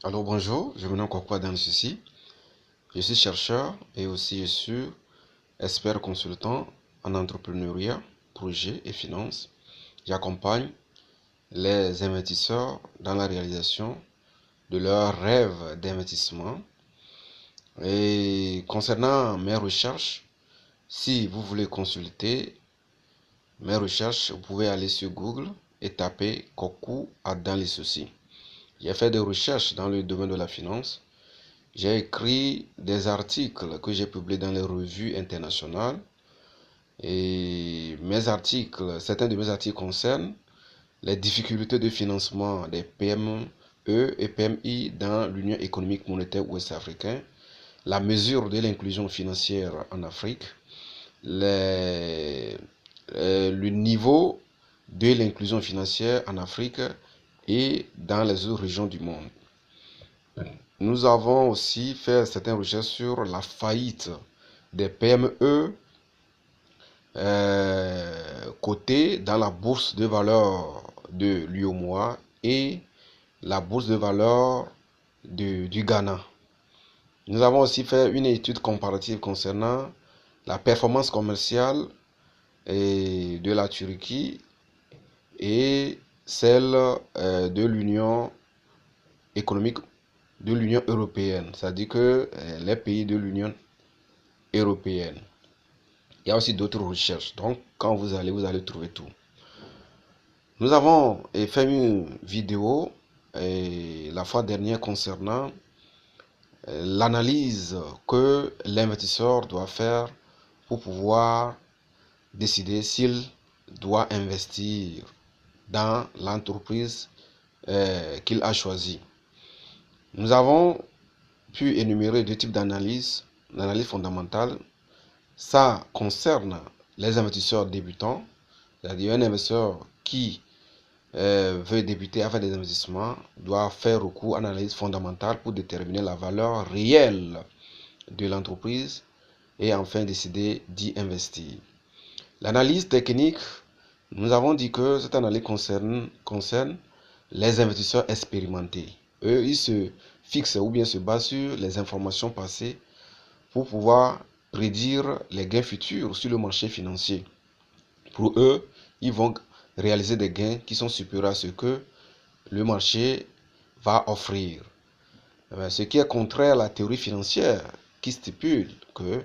Alors bonjour, je me nomme Kokwa Dan Sissi. Je suis chercheur et aussi je suis expert consultant en entrepreneuriat, projet et finance. J'accompagne les investisseurs dans la réalisation de leurs rêves d'investissement. Et concernant mes recherches, si vous voulez consulter mes recherches, vous pouvez aller sur Google et taper Kokou Adan les soucis. J'ai fait des recherches dans le domaine de la finance. J'ai écrit des articles que j'ai publiés dans les revues internationales et certains de mes articles concernent les difficultés de financement des PME et PMI dans l'Union économique monétaire ouest-africaine, la mesure de l'inclusion financière en Afrique, les- le niveau de l'inclusion financière en Afrique et dans les autres régions du monde. Nous avons aussi fait certaines recherches sur la faillite des PME cotées dans la bourse de valeur de l'UOMOA et la bourse de valeur du Ghana. Nous avons aussi fait une étude comparative concernant la performance commerciale de la Turquie et celle de l'Union économique de l'Union européenne, c'est-à-dire que les pays de l'Union européenne. Il y a aussi d'autres recherches. Donc, quand vous allez trouver tout. Nous avons fait une vidéo la fois dernière concernant l'analyse que l'investisseur doit faire pour pouvoir décider s'il doit investir dans l'entreprise qu'il a choisie. Nous avons pu énumérer deux types d'analyse. L'analyse fondamentale, ça concerne les investisseurs débutants, c'est-à-dire un investisseur qui veut débuter à faire des investissements doit faire recours à l'analyse fondamentale pour déterminer la valeur réelle de l'entreprise et enfin décider d'y investir. L'analyse technique, nous avons dit que cette analyse concerne les investisseurs expérimentés. Eux, ils se fixent ou bien se basent sur les informations passées pour pouvoir prédire les gains futurs sur le marché financier. Pour eux, ils vont réaliser des gains qui sont supérieurs à ce que le marché va offrir. Ce qui est contraire à la théorie financière qui stipule que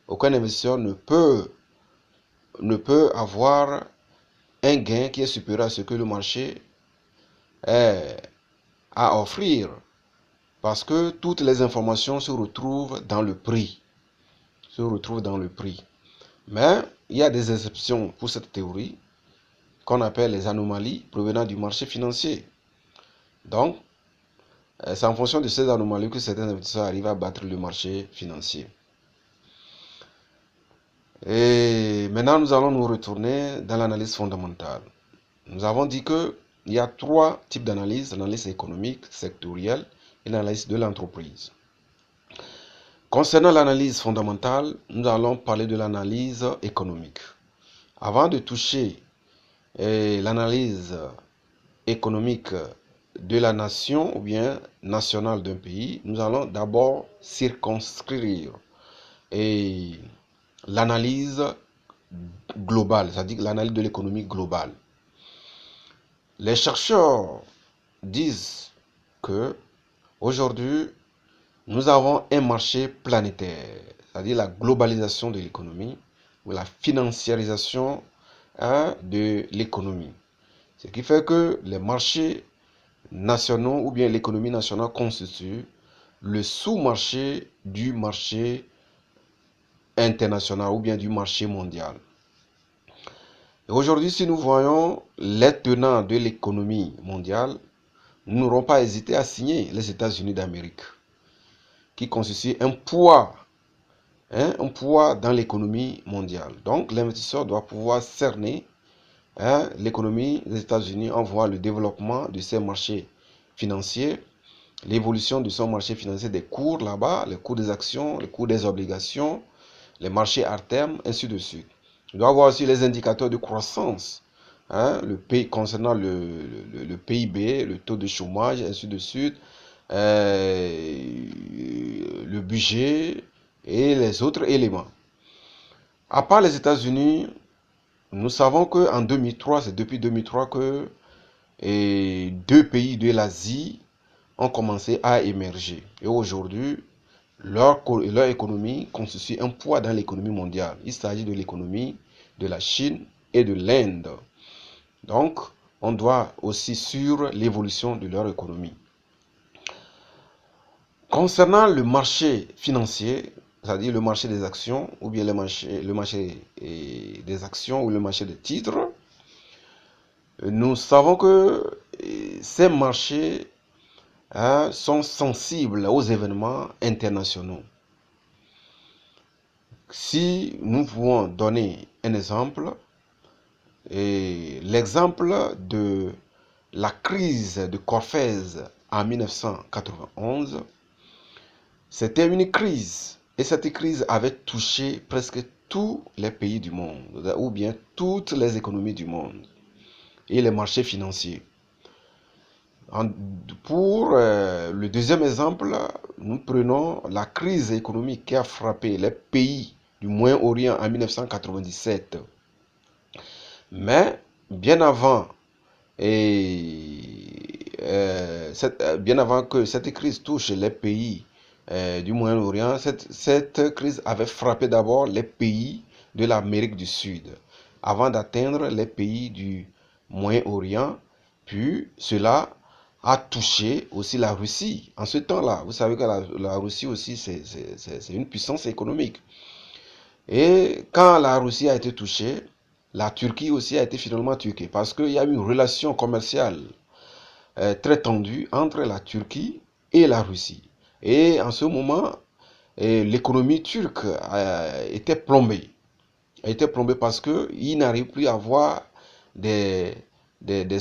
aucun investisseur ne peut avoir un gain qui est supérieur à ce que le marché a à offrir parce que toutes les informations se retrouvent dans le prix. Mais il y a des exceptions pour cette théorie qu'on appelle les anomalies provenant du marché financier. Donc, c'est en fonction de ces anomalies que certains investisseurs arrivent à battre le marché financier. Et maintenant, nous allons nous retourner dans l'analyse fondamentale. Nous avons dit qu'il y a trois types d'analyse: l'analyse économique, sectorielle et l'analyse de l'entreprise. Concernant l'analyse fondamentale, nous allons parler de l'analyse économique. Avant de toucher l'analyse économique de la nation ou bien nationale d'un pays, nous allons d'abord circonscrire l'analyse globale, c'est-à-dire l'analyse de l'économie globale. Les chercheurs disent que aujourd'hui, nous avons un marché planétaire, c'est-à-dire la globalisation de l'économie ou la financiarisation de l'économie. Ce qui fait que les marchés nationaux ou bien l'économie nationale constitue le sous-marché du marché international ou bien du marché mondial. Et aujourd'hui, si nous voyons les tenants de l'économie mondiale, nous n'aurons pas hésité à signer les États-Unis d'Amérique, qui constituent un poids dans l'économie mondiale. Donc, l'investisseur doit pouvoir cerner l'économie des États-Unis en voyant le développement de ses marchés financiers, l'évolution de son marché financier, des cours là-bas, les cours des actions, les cours des obligations, les marchés à terme, ainsi de suite. Il doit avoir aussi les indicateurs de croissance, concernant le PIB, le taux de chômage, ainsi de suite, le budget et les autres éléments. À part les États-Unis, nous savons qu'en 2003, c'est depuis 2003 que deux pays de l'Asie ont commencé à émerger. Et aujourd'hui, leur économie constitue un poids dans l'économie mondiale. Il s'agit de l'économie de la Chine et de l'Inde. Donc, on doit aussi suivre l'évolution de leur économie. Concernant le marché financier, c'est-à-dire le marché des actions, ou bien le marché des actions ou le marché des titres, nous savons que ces marchés sont sensibles aux événements internationaux. Si nous pouvons donner un exemple, l'exemple de la crise de Corfez en 1991, c'était une crise et cette crise avait touché presque tous les pays du monde ou bien toutes les économies du monde et les marchés financiers. Pour le deuxième exemple, nous prenons la crise économique qui a frappé les pays du Moyen-Orient en 1997. Mais bien avant, bien avant que cette crise touche les pays du Moyen-Orient, cette crise avait frappé d'abord les pays de l'Amérique du Sud, avant d'atteindre les pays du Moyen-Orient, puis cela a touché aussi la Russie. En ce temps-là, vous savez que la Russie aussi, c'est une puissance économique. Et quand la Russie a été touchée, la Turquie aussi a été finalement touchée, parce qu'il y a eu une relation commerciale très tendue entre la Turquie et la Russie. Et en ce moment, l'économie turque était plombée. Elle était plombée parce qu'il n'arrive plus à avoir des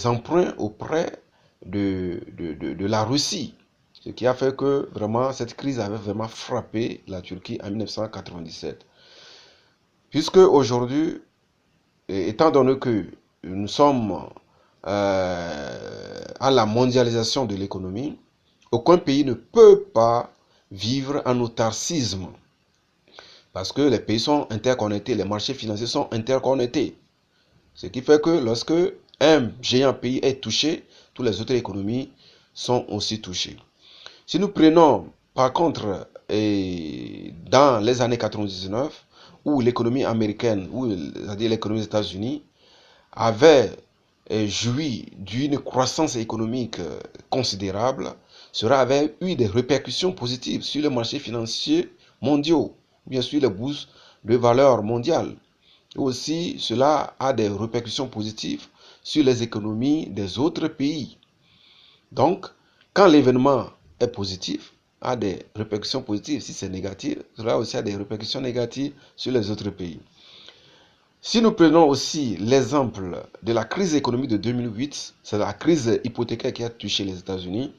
emprunts auprès de la Russie. Ce qui a fait que vraiment cette crise avait vraiment frappé la Turquie en 1997. Puisque aujourd'hui, étant donné que nous sommes à la mondialisation de l'économie, aucun pays ne peut pas vivre en autarcisme. Parce que les pays sont interconnectés, les marchés financiers sont interconnectés. Ce qui fait que lorsque un géant pays est touché, toutes les autres économies sont aussi touchées. Si nous prenons par contre dans les années 99, où l'économie américaine, c'est-à-dire l'économie des États-Unis, avait joui d'une croissance économique considérable, cela avait eu des répercussions positives sur les marchés financiers mondiaux, bien sûr les bourses de valeur mondiales. Et aussi, cela a des répercussions positives sur les économies des autres pays. Donc, quand l'événement est positif, a des répercussions positives. Si c'est négatif, cela aussi a des répercussions négatives sur les autres pays. Si nous prenons aussi l'exemple de la crise économique de 2008, c'est la crise hypothécaire qui a touché les États-Unis.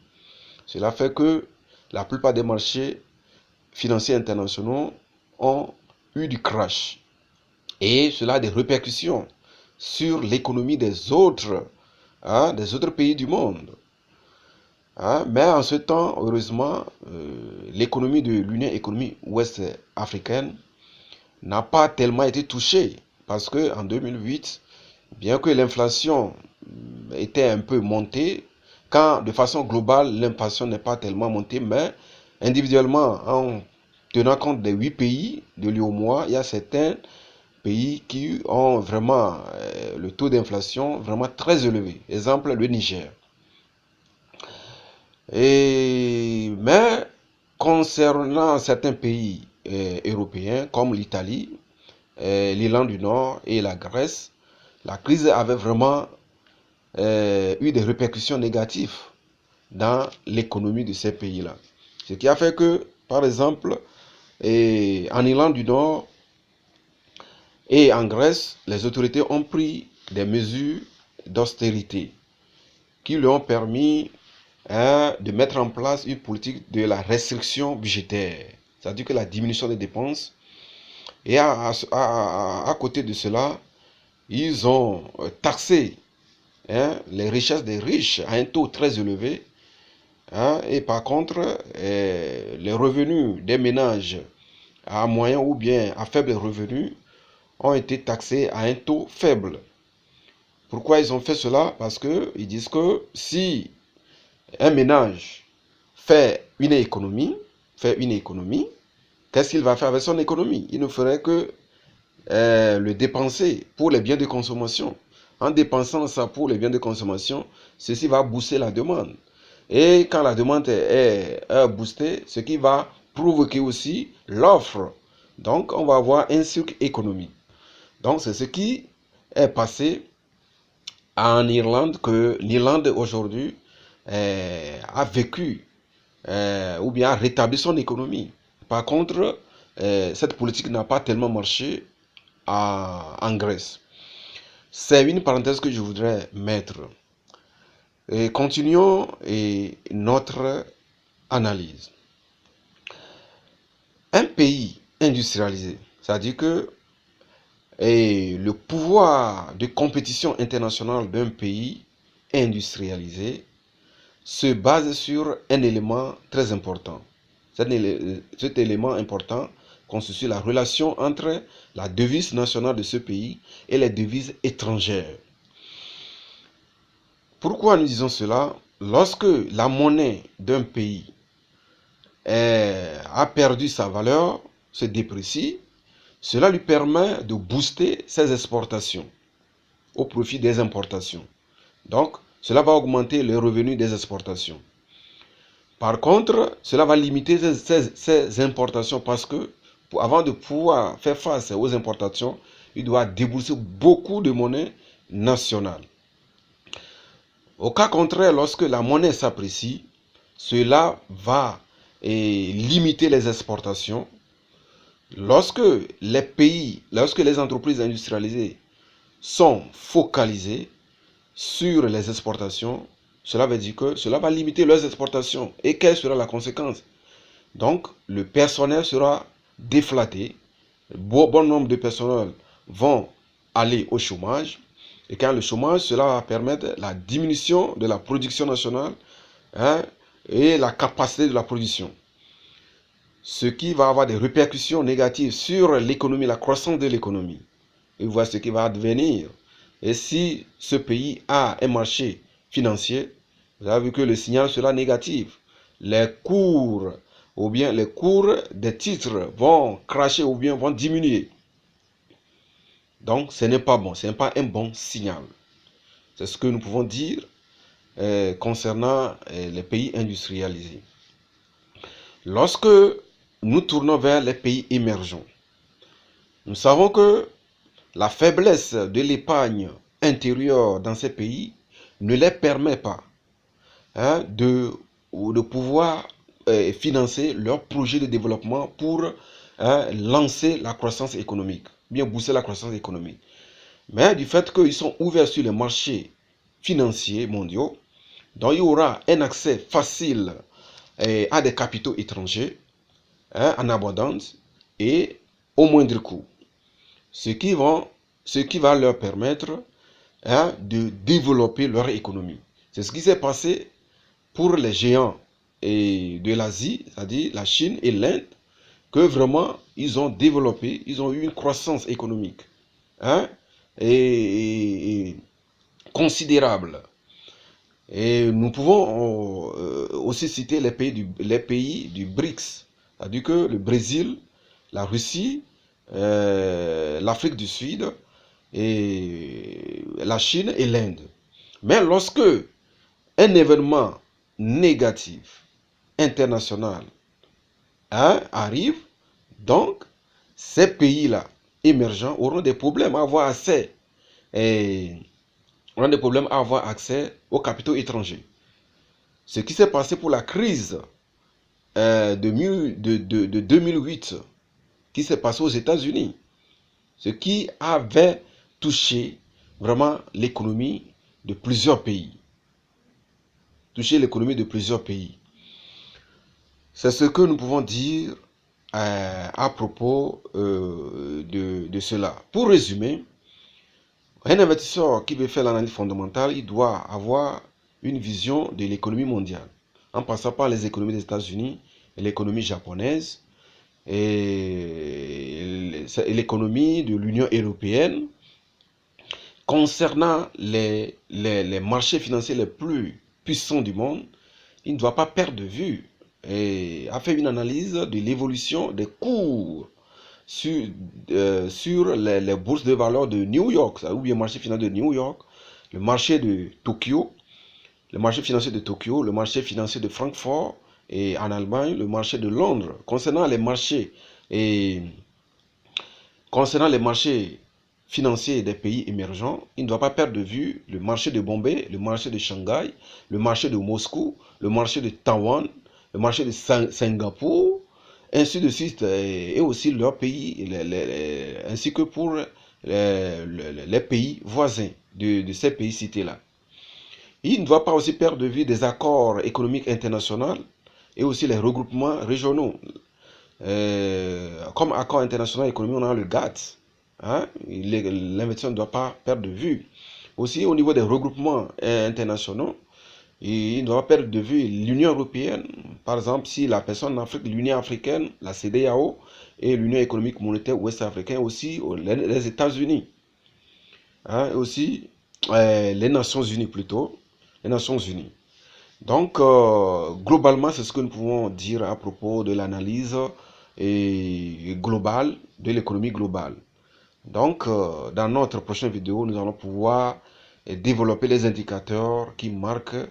Cela fait que la plupart des marchés financiers internationaux ont eu du crash. Et cela a des répercussions sur l'économie des autres pays du monde. Mais en ce temps, heureusement, l'économie de l'Union économique ouest-africaine n'a pas tellement été touchée. Parce qu'en 2008, bien que l'inflation était un peu montée, quand de façon globale, l'inflation n'est pas tellement montée, mais individuellement, en tenant compte des 8 pays de l'UEMOA, il y a certains pays qui ont vraiment le taux d'inflation vraiment très élevé. Exemple, le Niger. Mais concernant certains pays européens comme l'Italie, l'Irlande du Nord et la Grèce, la crise avait vraiment eu des répercussions négatives dans l'économie de ces pays-là. Ce qui a fait que, par exemple, en Irlande du Nord et en Grèce, les autorités ont pris des mesures d'austérité qui leur ont permis de mettre en place une politique de la restriction budgétaire, c'est-à-dire que la diminution des dépenses. Et à côté de cela, ils ont taxé les richesses des riches à un taux très élevé hein. Et par contre, les revenus des ménages à moyen ou bien à faible revenu ont été taxés à un taux faible. Pourquoi ils ont fait cela? Parce qu'ils disent que si un ménage fait une économie, qu'est-ce qu'il va faire avec son économie? Il ne ferait que le dépenser pour les biens de consommation. En dépensant ça pour les biens de consommation, ceci va booster la demande. Et quand la demande est boostée, ce qui va provoquer aussi l'offre. Donc, on va avoir un cycle économique. Donc, c'est ce qui est passé en Irlande, que l'Irlande aujourd'hui a vécu ou bien a rétabli son économie. Par contre, cette politique n'a pas tellement marché en Grèce. C'est une parenthèse que je voudrais mettre. Et continuons notre analyse. Un pays industrialisé, c'est-à-dire que le pouvoir de compétition internationale d'un pays industrialisé se base sur un élément très important. Cet élément important constitue la relation entre la devise nationale de ce pays et les devises étrangères. Pourquoi nous disons cela? Lorsque la monnaie d'un pays a perdu sa valeur, se déprécie, cela lui permet de booster ses exportations au profit des importations. Donc, cela va augmenter les revenus des exportations. Par contre, cela va limiter ces importations parce que avant de pouvoir faire face aux importations, il doit débourser beaucoup de monnaie nationale. Au cas contraire, lorsque la monnaie s'apprécie, cela va limiter les exportations. Lorsque les entreprises industrialisées sont focalisées sur les exportations, cela veut dire que cela va limiter leurs exportations. Et quelle sera la conséquence? Donc, le personnel sera déflaté. Bon nombre de personnels vont aller au chômage. Et quand le chômage, cela va permettre la diminution de la production nationale, hein, et la capacité de la production. Ce qui va avoir des répercussions négatives sur l'économie, la croissance de l'économie. Et voilà ce qui va advenir. Et si ce pays a un marché financier, vous avez vu que le signal sera négatif. Les cours ou bien les cours des titres vont cracher ou bien vont diminuer. Donc, ce n'est pas bon, ce n'est pas un bon signal. C'est ce que nous pouvons dire concernant les pays industrialisés. Lorsque nous tournons vers les pays émergents, nous savons que la faiblesse de l'épargne intérieure dans ces pays ne les permet pas, hein, de pouvoir financer leurs projets de développement pour lancer la croissance économique, bien booster la croissance économique. Mais du fait qu'ils sont ouverts sur les marchés financiers mondiaux, donc il y aura un accès facile à des capitaux étrangers, hein, en abondance et au moindre coût. Ce qui va leur permettre, hein, de développer leur économie. C'est ce qui s'est passé pour les géants de l'Asie, c'est-à-dire la Chine et l'Inde, que vraiment ils ont développé, ils ont eu une croissance économique, hein, et considérable. Et nous pouvons aussi citer les pays du BRICS, c'est-à-dire que le Brésil, la Russie, l'Afrique du Sud, et la Chine et l'Inde. Mais lorsque un événement négatif international, hein, arrive, donc ces pays-là émergents auront des problèmes à avoir accès aux capitaux étrangers. Ce qui s'est passé pour la crise de 2008, qui s'est passé aux États-Unis, ce qui avait touché vraiment l'économie de plusieurs pays. C'est ce que nous pouvons dire à propos de cela. Pour résumer, un investisseur qui veut faire l'analyse fondamentale, il doit avoir une vision de l'économie mondiale en passant par les économies des États-Unis et l'économie japonaise et l'économie de l'Union européenne. Concernant les marchés financiers les plus puissants du monde, il ne doit pas perdre de vue et a fait une analyse de l'évolution des cours sur les bourses de valeur de New York, ou bien le marché financier de New York, le marché de Tokyo, le marché financier de Tokyo, le marché financier de Francfort et en Allemagne, le marché de Londres. Concernant les marchés financiers des pays émergents, il ne doit pas perdre de vue le marché de Bombay, le marché de Shanghai, le marché de Moscou, le marché de Taïwan, le marché de Singapour, ainsi de suite, et aussi leur pays, ainsi que pour les pays voisins de ces pays cités-là. Il ne doit pas aussi perdre de vue des accords économiques internationaux et aussi les regroupements régionaux. Comme accord international économique, on a le GATT. Hein? L'investisseur ne doit pas perdre de vue. Aussi, au niveau des regroupements internationaux, il ne doit pas perdre de vue l'Union européenne. Par exemple, si la personne en Afrique, l'Union africaine, la CEDEAO et l'Union économique monétaire ouest-africaine, aussi les États-Unis. Hein? Et aussi, les Nations Unies plutôt. Les Nations Unies. Donc, globalement, c'est ce que nous pouvons dire à propos de l'analyse globale de l'économie globale. Donc, dans notre prochaine vidéo, nous allons pouvoir développer les indicateurs qui marquent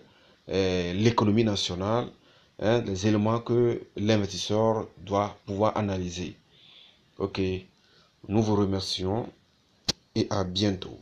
l'économie nationale, hein, les éléments que l'investisseur doit pouvoir analyser. Ok, nous vous remercions et à bientôt.